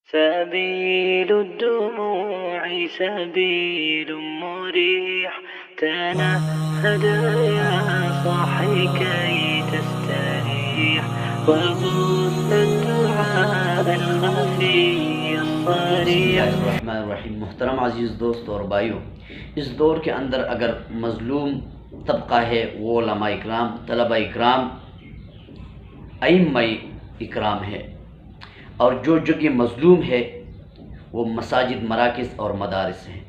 سبيل الدموع سبيل مريح تنهد يا صاحي كي تستريح وغص الدعاء الخفي الصريح. الرحمن الرحیم. محترم عزیز دوست اور بھائیوں، اس دور کے اندر اگر مظلوم طبقہ ہے وہ علماء اکرام، طلبہ اکرام، ائمہ اکرام ہے، اور جو جگہ مظلوم ہے وہ مساجد، مراکز اور مدارس ہیں،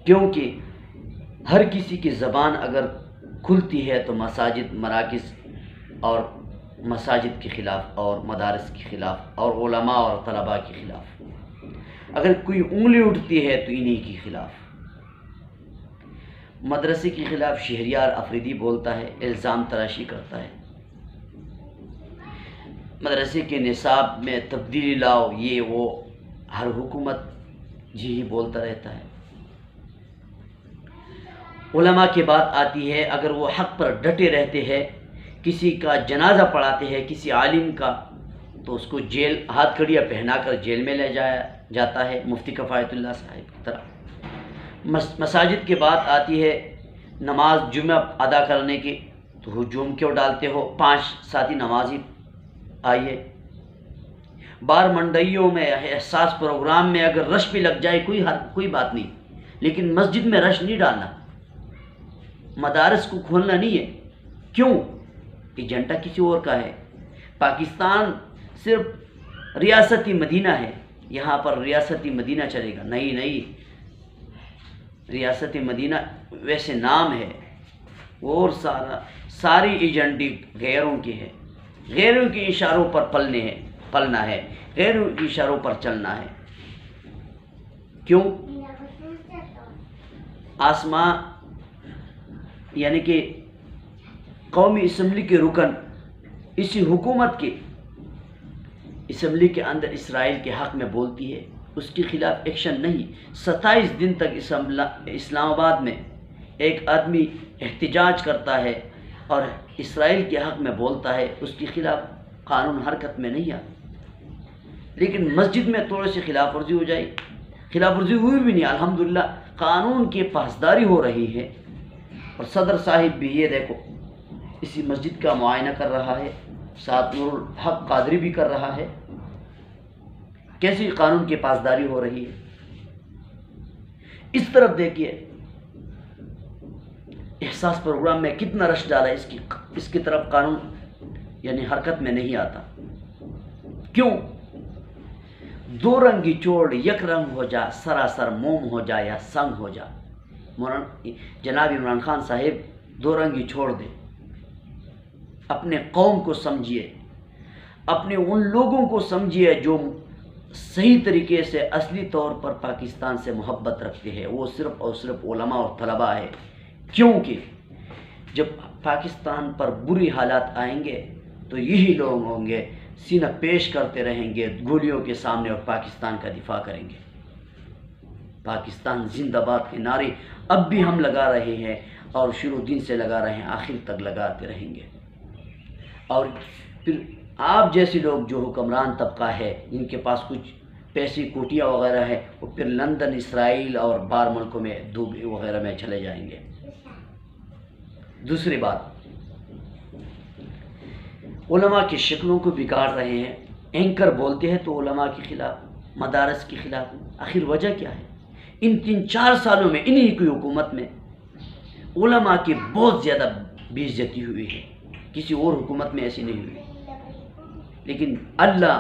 کیونکہ ہر کسی کی زبان اگر کھلتی ہے تو مساجد، مراکز اور مساجد کے خلاف اور مدارس کے خلاف اور علماء اور طلباء کے خلاف، اگر کوئی انگلی اٹھتی ہے تو انہی کے خلاف۔ مدرسے کے خلاف شہریار افریدی بولتا ہے، الزام تراشی کرتا ہے، مدرسے کے نصاب میں تبدیلی لاؤ، یہ وہ، ہر حکومت ہی بولتا رہتا ہے۔ علماء کی بات آتی ہے، اگر وہ حق پر ڈٹے رہتے ہیں، کسی کا جنازہ پڑھاتے ہیں کسی عالم کا، تو اس کو جیل، ہاتھ کڑیاں پہنا کر جیل میں لے جایا جاتا ہے، مفتی کفایت اللہ صاحب کی طرح۔ مساجد کی بات آتی ہے، نماز جمعہ ادا کرنے کی، تو ہجوم کیوں ڈالتے ہو؟ 5 ساتھی نمازی آئیے۔ بار منڈیوں میں، احساس پروگرام میں اگر رش بھی لگ جائے کوئی بات نہیں، لیکن مسجد میں رش نہیں ڈالنا، مدارس کو کھولنا نہیں ہے۔ کیوں؟ ایجنڈا کسی اور کا ہے۔ پاکستان صرف ریاستی مدینہ ہے، یہاں پر ریاستی مدینہ چلے گا؟ نہیں، ریاستی مدینہ ویسے نام ہے، اور ساری ایجنڈی غیروں کی ہے، غیروں کے اشاروں پر پلنا ہے، غیروں کے اشاروں پر چلنا ہے۔ کیوں؟ آسماں یعنی کہ قومی اسمبلی کے رکن اسی حکومت کے اسمبلی کے اندر اسرائیل کے حق میں بولتی ہے، اس کے خلاف ایکشن نہیں۔ 27 دن تک اسلام آباد میں ایک آدمی احتجاج کرتا ہے اور اسرائیل کے حق میں بولتا ہے، اس کے خلاف قانون حرکت میں نہیں آتا۔ لیکن مسجد میں تھوڑی سی خلاف ورزی ہو جائے، خلاف ورزی ہوئی بھی نہیں، الحمدللہ قانون کی پاسداری ہو رہی ہے، اور صدر صاحب بھی یہ دیکھو اسی مسجد کا معائنہ کر رہا ہے، ساتھ نور الحق قادری بھی کر رہا ہے، کیسی قانون کی پاسداری ہو رہی ہے۔ اس طرف دیکھیے، احساس پروگرام میں کتنا رش ڈالا، اس کی طرف قانون یعنی حرکت میں نہیں آتا۔ کیوں؟ 2 رنگی چوڑ یک رنگ ہو جا، سراسر موم ہو جا یا سنگ ہو جا۔ جناب عمران خان صاحب 2 رنگی چھوڑ دیں، اپنے قوم کو سمجھیے، اپنے ان لوگوں کو سمجھیے جو صحیح طریقے سے اصلی طور پر پاکستان سے محبت رکھتے ہیں، وہ صرف اور صرف علماء اور طلباء ہے۔ کیونکہ جب پاکستان پر بری حالات آئیں گے تو یہی لوگ ہوں گے، سینہ پیش کرتے رہیں گے گولیوں کے سامنے اور پاکستان کا دفاع کریں گے۔ پاکستان زندہ باد کے نعرے اب بھی ہم لگا رہے ہیں، اور شروع دن سے لگا رہے ہیں، آخر تک لگاتے رہیں گے۔ اور پھر آپ جیسے لوگ جو حکمران طبقہ ہے، جن کے پاس کچھ پیسے کوٹیاں وغیرہ ہے، وہ پھر لندن، اسرائیل اور باہر ملکوں میں دبئی وغیرہ میں چلے جائیں گے۔ دوسری بات، علماء کی شکلوں کو بگاڑ رہے ہیں، اینکر بولتے ہیں تو علماء کے خلاف، مدارس کے خلاف، آخر وجہ کیا ہے؟ ان 3-4 سالوں میں انہی کی حکومت میں علماء کی بہت زیادہ بے عزتی ہوئی ہے، کسی اور حکومت میں ایسی نہیں ہوئی۔ لیکن اللہ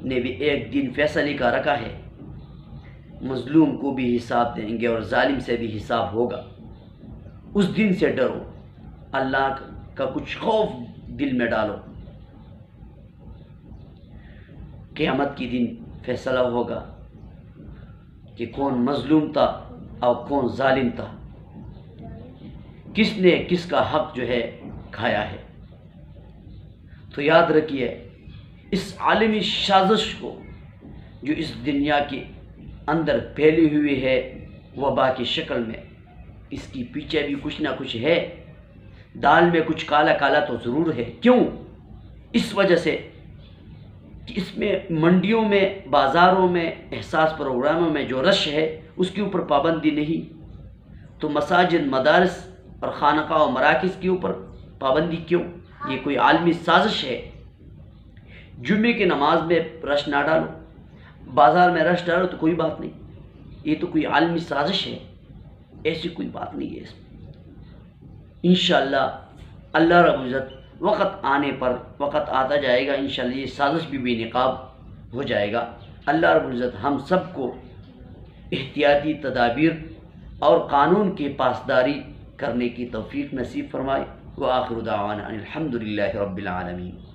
نے بھی ایک دن فیصلے کا رکھا ہے، مظلوم کو بھی حساب دیں گے اور ظالم سے بھی حساب ہوگا۔ اس دن سے ڈرو، اللہ کا کچھ خوف دل میں ڈالو، قیامت کی دن فیصلہ ہوگا کہ کون مظلوم تھا اور کون ظالم تھا، کس نے کس کا حق جو ہے کھایا ہے۔ تو یاد رکھیے، اس عالمی سازش کو جو اس دنیا کے اندر پھیلی ہوئی ہے وبا کی شکل میں، اس کی پیچھے بھی کچھ نہ کچھ ہے، دال میں کچھ کالا کالا تو ضرور ہے۔ کیوں؟ اس وجہ سے کہ اس میں منڈیوں میں، بازاروں میں، احساس پروگراموں میں جو رش ہے اس کے اوپر پابندی نہیں، تو مساجد، مدارس اور خانقاہ و مراکز کے اوپر پابندی کیوں؟ یہ کوئی عالمی سازش ہے۔ جمعے کی نماز میں رش نہ ڈالو، بازار میں رش ڈالو تو کوئی بات نہیں، یہ تو کوئی عالمی سازش ہے، ایسی کوئی بات نہیں ہے اس میں۔ انشاءاللہ اللہ رب العزت وقت آنے پر، وقت آتا جائے گا انشاءاللہ یہ سازش بھی بے نقاب ہو جائے گا۔ اللہ رب العزت ہم سب کو احتیاطی تدابیر اور قانون کی پاسداری کرنے کی توفیق نصیب فرمائے۔ وآخر دعوانا ان الحمد للہ رب العالمین۔